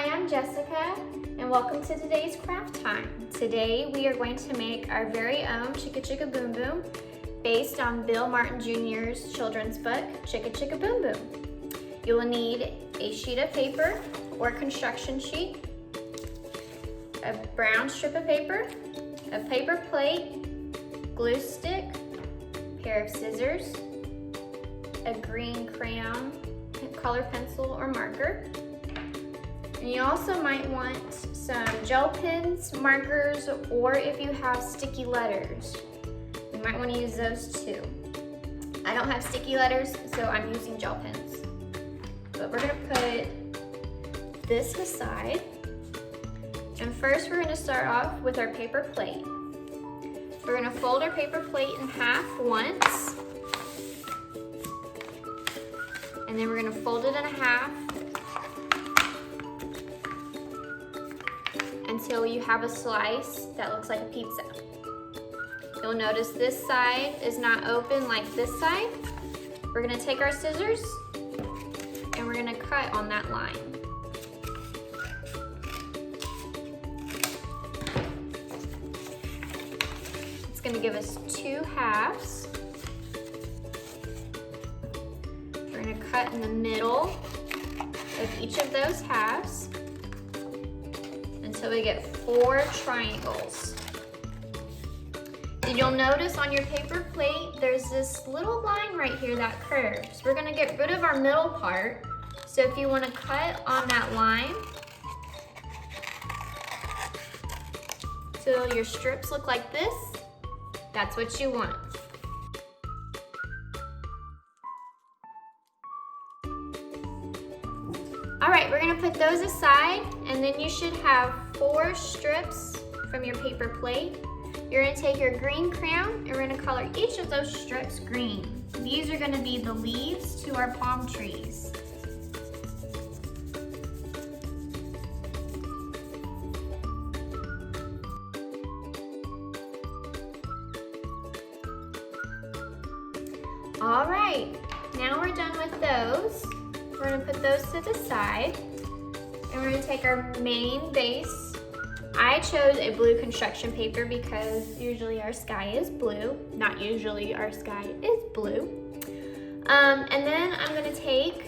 Hi, I'm Jessica, and welcome to today's craft time. Today we are going to make our very own Chicka Chicka Boom Boom based on Bill Martin Jr.'s children's book, Chicka Chicka Boom Boom. You will need a sheet of paper or construction sheet, a brown strip of paper, a paper plate, glue stick, a pair of scissors, a green crayon, color pencil or marker. And you also might want some gel pens, markers, or if you have sticky letters, you might want to use those too. I don't have sticky letters, so I'm using gel pens. But we're going to put this aside. And first we're going to start off with our paper plate. We're going to fold our paper plate in half once. And then we're going to fold it in half until you have a slice that looks like a pizza. You'll notice this side is not open like this side. We're going to take our scissors and we're going to cut on that line. It's going to give us two halves. We're going to cut in the middle of each of those halves until we get 4 triangles. And you'll notice on your paper plate, there's this little line right here that curves. We're going to get rid of our middle part. So if you want to cut on that line till your strips look like this, that's what you want. All right, we're gonna put those aside, and then you should have 4 strips from your paper plate. You're gonna take your green crayon, and we're gonna color each of those strips green. These are gonna be the leaves to our palm trees. All right, now we're done with those. We're gonna put those to the side, and we're gonna take our main base. I chose a blue construction paper because usually our sky is blue. Not usually, our sky is blue. And then I'm gonna take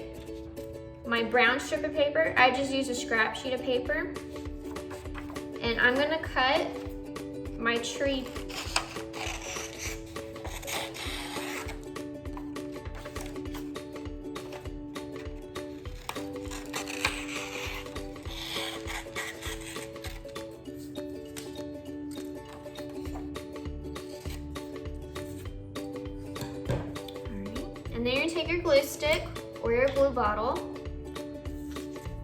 my brown strip of paper. I just used a scrap sheet of paper. And I'm gonna cut my tree. And then you're gonna take your glue stick or your glue bottle,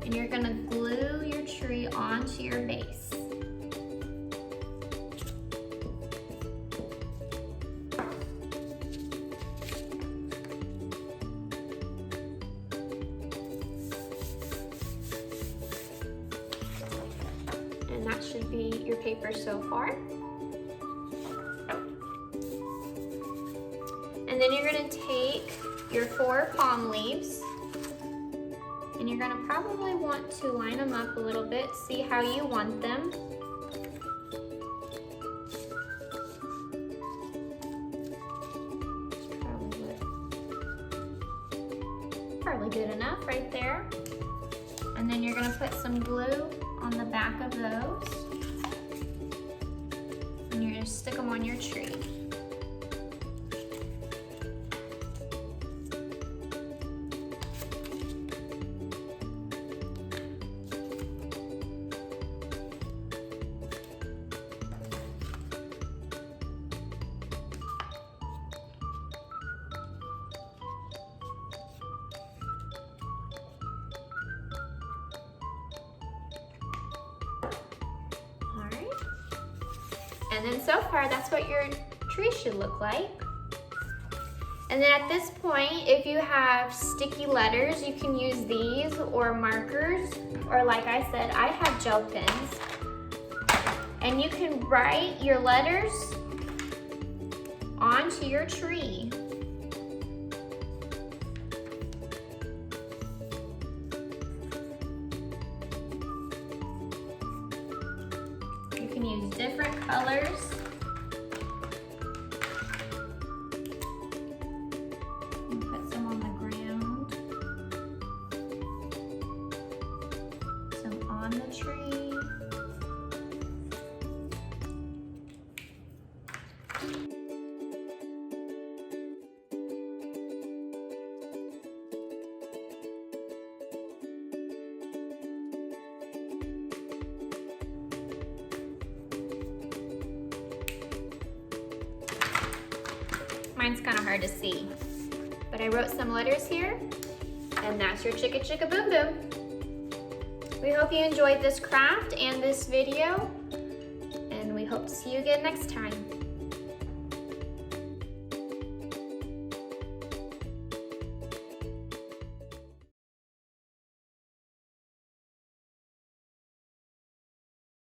and you're gonna glue your tree onto your base. And that should be your paper so far. And then you're gonna take your 4 palm leaves, and you're gonna probably want to line them up a little bit, see how you want them. Probably good enough right there. And then you're gonna put some glue on the back of those, and you're gonna stick them on your tree. And then so far, that's what your tree should look like. And then at this point, if you have sticky letters, you can use these or markers, or like I said, I have gel pens. And you can write your letters onto your tree. Mine's kind of hard to see. But I wrote some letters here, and that's your Chicka Chicka Boom Boom. We hope you enjoyed this craft and this video, and we hope to see you again next time.